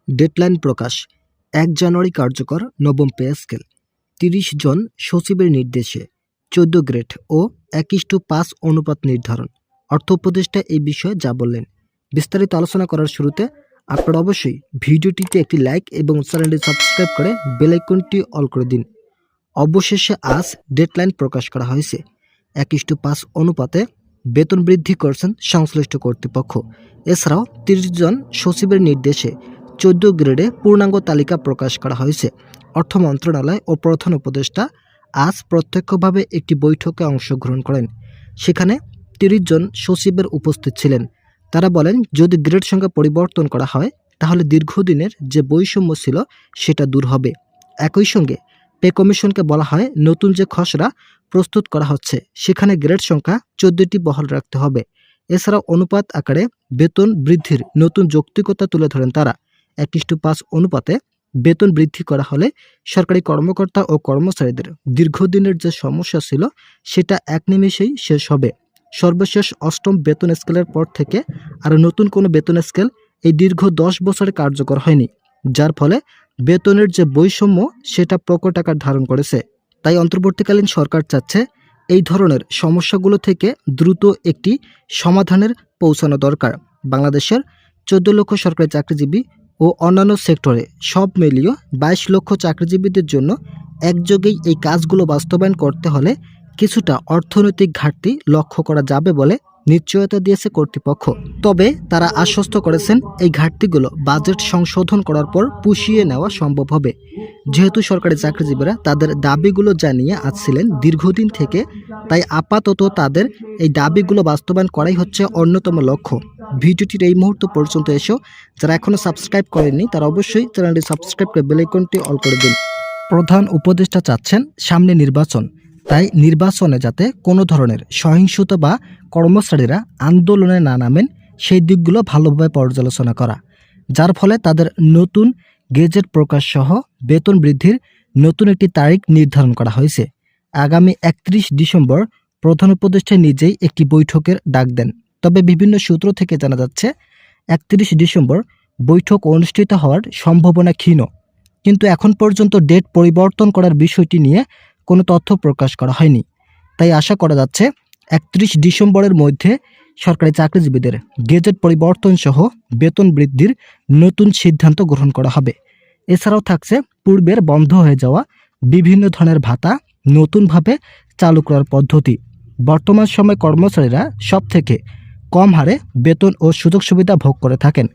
Deadline প্রকাশ ১ জানুয়ারি কার্যকর নবম pay scale ৩০ জন সচিবের নির্দেশে ১৪ গ্রেড ও ১:৫ অনুপাত নির্ধারণ। অর্থ উপদেষ্টা এই বিষয়ে যা বললেন বিস্তারিত আলোচনা করার শুরুতে আপনারা অবশ্যই ভিডিওটিতে একটি লাইক এবং চ্যানেলটি সাবস্ক্রাইব করে বেল আইকনটি অল করে দিন। অবশেষে আজ ডেডলাইন প্রকাশ করা হয়েছে। ১:৫ অনুপাতে বেতন বৃদ্ধি করছেন সংশ্লিষ্ট কর্তৃপক্ষ। এছাড়াও ৩০ জন সচিবের নির্দেশে ১৪ গ্রেডে পূর্ণাঙ্গ তালিকা প্রকাশ করা হয়েছে। অর্থ মন্ত্রণালয় ও প্রধান উপদেষ্টা আজ প্রত্যক্ষভাবে একটি বৈঠকে অংশগ্রহণ করেন। সেখানে ৩০ জন সচিবের উপস্থিত ছিলেন। তারা বলেন, যদি গ্রেড সংখ্যা পরিবর্তন করা হয় তাহলে দীর্ঘদিনের যে বৈষম্য ছিল সেটা দূর হবে। একই সঙ্গে পে কমিশনকে বলা হয়, নতুন যে খসড়া প্রস্তুত করা হচ্ছে সেখানে গ্রেড সংখ্যা ১৪টি বহাল রাখতে হবে। এছাড়াও অনুপাত আকারে বেতন বৃদ্ধির নতুন যৌক্তিকতা তুলে ধরেন তারা। ১:৫ অনুপাতে বেতন বৃদ্ধি করা হলে সরকারি কর্মকর্তা ও কর্মচারীদের দীর্ঘদিনের যে সমস্যা ছিল সেটা এক নিমেষেই শেষ হবে। সর্বশেষ ৮ম বেতন স্কেলের পর থেকে আর নতুন কোনো বেতন স্কেল এই দীর্ঘ ১০ বছরে কার্যকর হয়নি, যার ফলে বেতনের যে বৈষম্য সেটা প্রকট আকার ধারণ করেছে। তাই অন্তর্বর্তীকালীন সরকার চাচ্ছে এই ধরনের সমস্যাগুলো থেকে দ্রুত একটি সমাধানের পৌঁছানো দরকার। বাংলাদেশের ১৪ লক্ষ সরকারি চাকরিজীবী ও অন্যান্য সেক্টরে সব মিলিয়ে ২২ লক্ষ চাকরিজীবীদের জন্য একযোগেই এই কাজগুলো বাস্তবায়ন করতে হলে কিছুটা অর্থনৈতিক ঘাটতি লক্ষ্য করা যাবে বলে নিশ্চয়তা দিয়েছে কর্তৃপক্ষ। তবে তারা আশ্বস্ত করেছেন এই ঘাটতিগুলো বাজেট সংশোধন করার পর পুষিয়ে নেওয়া সম্ভব হবে। যেহেতু সরকারি চাকরিজীবীরা তাদের দাবিগুলো জানিয়ে আসছিলেন দীর্ঘদিন থেকে, তাই আপাতত তাদের এই দাবিগুলো বাস্তবায়ন করাই হচ্ছে অন্যতম লক্ষ্য। ভিডিওটির এই মুহূর্ত পর্যন্ত এসেও যারা এখনও সাবস্ক্রাইব করেননি তারা অবশ্যই চ্যানেলটি সাবস্ক্রাইব করে বেল আইকনটি অল করে দিন। প্রধান উপদেষ্টা চাচ্ছেন সামনে নির্বাচন, তাই নির্বাচনে যাতে কোনো ধরনের সহিংসতা বা কর্মচারীরা আন্দোলনে না নামেন সেই দিকগুলো ভালোভাবে পর্যালোচনা করা, যার ফলে তাদের নতুন গেজেট প্রকাশ সহ বেতন বৃদ্ধির নতুন একটি তারিখ নির্ধারণ করা হয়েছে। আগামী ৩১ ডিসেম্বর প্রধান উপদেষ্টা নিজেই একটি বৈঠকের ডাক দেন। তবে বিভিন্ন সূত্র থেকে জানা যাচ্ছে ৩১ ডিসেম্বর বৈঠক অনুষ্ঠিত হওয়ার সম্ভাবনা ক্ষীণ, কিন্তু এখন পর্যন্ত ডেট পরিবর্তন করার বিষয়টি নিয়ে কোনো তথ্য প্রকাশ করা হয়নি। তাই আশা করা যাচ্ছে ৩১ ডিসেম্বরের মধ্যে সরকারি চাকরিজীবীদের গেজেট পরিবর্তন সহ বেতন বৃদ্ধির নতুন সিদ্ধান্ত গ্রহণ করা হবে। এছাড়াও থাকছে পূর্বের বন্ধ হয়ে যাওয়া বিভিন্ন ধরনের ভাতা নতুনভাবে চালু করার পদ্ধতি। বর্তমান সময়ে কর্মচারীরা সবথেকে কম হারে বেতন ও সুযোগ সুবিধা ভোগ করে থাকেন,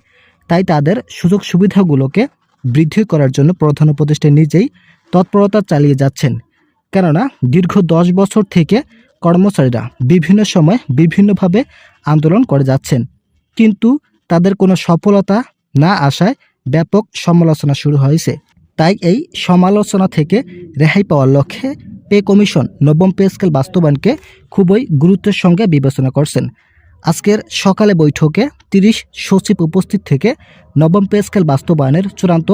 তাই তাদের সুযোগ সুবিধাগুলোকে বৃদ্ধি করার জন্য প্রধান উপদেষ্টা নিজেই তৎপরতা চালিয়ে যাচ্ছেন। কেননা দীর্ঘ ১০ বছর থেকে কর্মচারীরা বিভিন্ন সময় বিভিন্নভাবে আন্দোলন করে যাচ্ছেন, কিন্তু তাদের কোনো সফলতা না আসায় ব্যাপক সমালোচনা শুরু হয়েছে। তাই এই সমালোচনা থেকে রেহাই পাওয়ার লক্ষ্যে পে কমিশন নবম পে স্কেল বাস্তবায়নকে খুবই গুরুত্বের সঙ্গে বিবেচনা করছেন। আজকের সকালে বৈঠকে ৩০ সচিব উপস্থিত থেকে নবম পে স্কেল বাস্তবায়নের চূড়ান্ত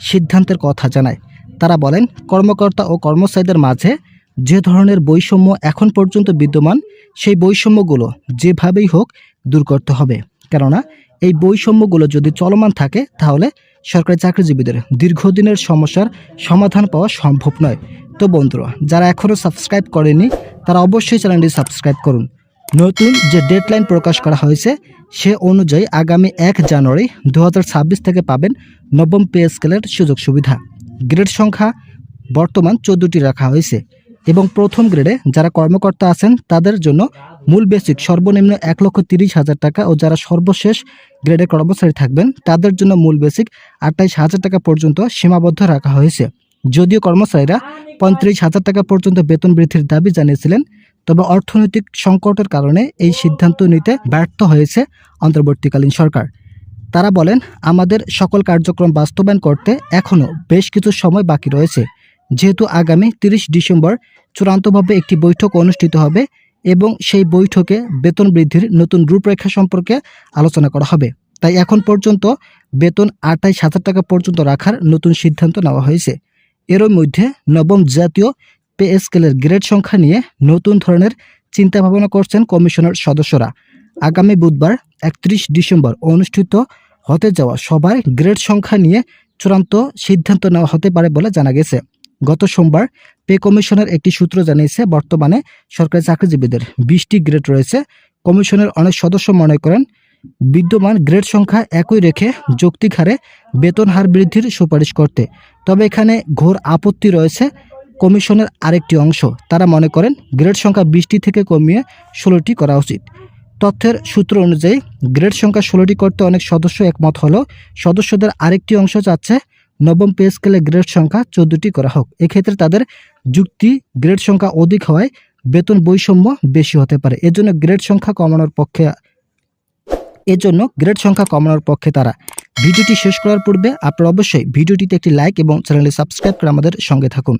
সিদ্ধান্তের কথা জানায়। তারা বলেন, কর্মকর্তা ও কর্মচারীদের মাঝে যে ধরনের বৈষম্য এখন পর্যন্ত বিদ্যমান সেই বৈষম্যগুলো যেভাবেই হোক দূর করতে হবে। কেননা এই বৈষম্যগুলো যদি চলমান থাকে তাহলে সরকারি চাকরিজীবীদের দীর্ঘদিনের সমস্যার সমাধান পাওয়া সম্ভব নয়। তো বন্ধুরা, যারা এখনও সাবস্ক্রাইব করেনি তারা অবশ্যই চ্যানেলটি সাবস্ক্রাইব করুন। নতুন যে ডেডলাইন প্রকাশ করা হয়েছে সে অনুযায়ী আগামী ১ জানুয়ারি ২০২৬ থেকে পাবেন নবম পে স্কেলের সুযোগ সুবিধা। গ্রেড সংখ্যা বর্তমান ১৪টি রাখা হয়েছে এবং প্রথম গ্রেডে যারা কর্মকর্তা আছেন তাদের জন্য মূল বেসিক সর্বনিম্ন ১,৩০,০০০ টাকা ও যারা সর্বশেষ গ্রেডে কর্মচারী থাকবেন তাদের জন্য মূল বেসিক ২৮,০০০ টাকা পর্যন্ত সীমাবদ্ধ রাখা হয়েছে। যদিও কর্মচারীরা ৩৫,০০০ টাকা পর্যন্ত বেতন বৃদ্ধির দাবি জানিয়েছিলেন, তবে অর্থনৈতিক সংকটের কারণে এই সিদ্ধান্ত নিতে ব্যর্থ হয়েছে অন্তর্বর্তীকালীন সরকার। তারা বলেন, আমাদের সকল কার্যক্রম বাস্তবায়ন করতে এখনও বেশ কিছু সময় বাকি রয়েছে। যেহেতু আগামী ৩০ ডিসেম্বর চূড়ান্তভাবে একটি বৈঠক অনুষ্ঠিত হবে এবং সেই বৈঠকে বেতন বৃদ্ধির নতুন রূপরেখা সম্পর্কে আলোচনা করা হবে, তাই এখন পর্যন্ত বেতন ২৮,০০০ টাকা পর্যন্ত রাখার নতুন সিদ্ধান্ত নেওয়া হয়েছে। এরই মধ্যে নবম জাতীয় পে স্কেলের গ্রেড সংখ্যা নিয়ে নতুন ধরনের চিন্তাভাবনা করছেন কমিশনের সদস্যরা। আগামী বুধবার ৩১ ডিসেম্বর অনুষ্ঠিত হতে যাওয়া সভায় গ্রেড সংখ্যা নিয়ে চূড়ান্ত সিদ্ধান্ত নেওয়া হতে পারে বলে জানা গেছে। গত সোমবার পে কমিশনের একটি সূত্র জানিয়েছে, বর্তমানে সরকারি চাকরিজীবীদের 20টি গ্রেড রয়েছে। কমিশনের অনেক সদস্য মনে করেন বিদ্যমান গ্রেড সংখ্যা একই রেখে যৌক্তিক হারে বেতন হার বৃদ্ধির সুপারিশ করতে। তবে এখানে ঘোর আপত্তি রয়েছে কমিশনের আরেকটি অংশ। তারা মনে করেন গ্রেড সংখ্যা 20টি থেকে কমিয়ে 16টি করা উচিত। তথ্যের সূত্র অনুযায়ী গ্রেড সংখ্যা 16টি করতে অনেক সদস্য একমত হলেও সদস্যদের আরেকটি অংশ চাচ্ছে নবম পে স্কেলে গ্রেড সংখ্যা 14টি করা হোক। এক্ষেত্রে তাদের যুক্তি, গ্রেড সংখ্যা অধিক হওয়ায় বেতন বৈষম্য বেশি হতে পারে। এজন্য গ্রেড সংখ্যা কমানোর পক্ষে তারা। ভিডিওটি শেষ করার পূর্বে আপনারা অবশ্যই ভিডিওটিতে একটি লাইক এবং চ্যানেলটি সাবস্ক্রাইব করে আমাদের সঙ্গে থাকুন।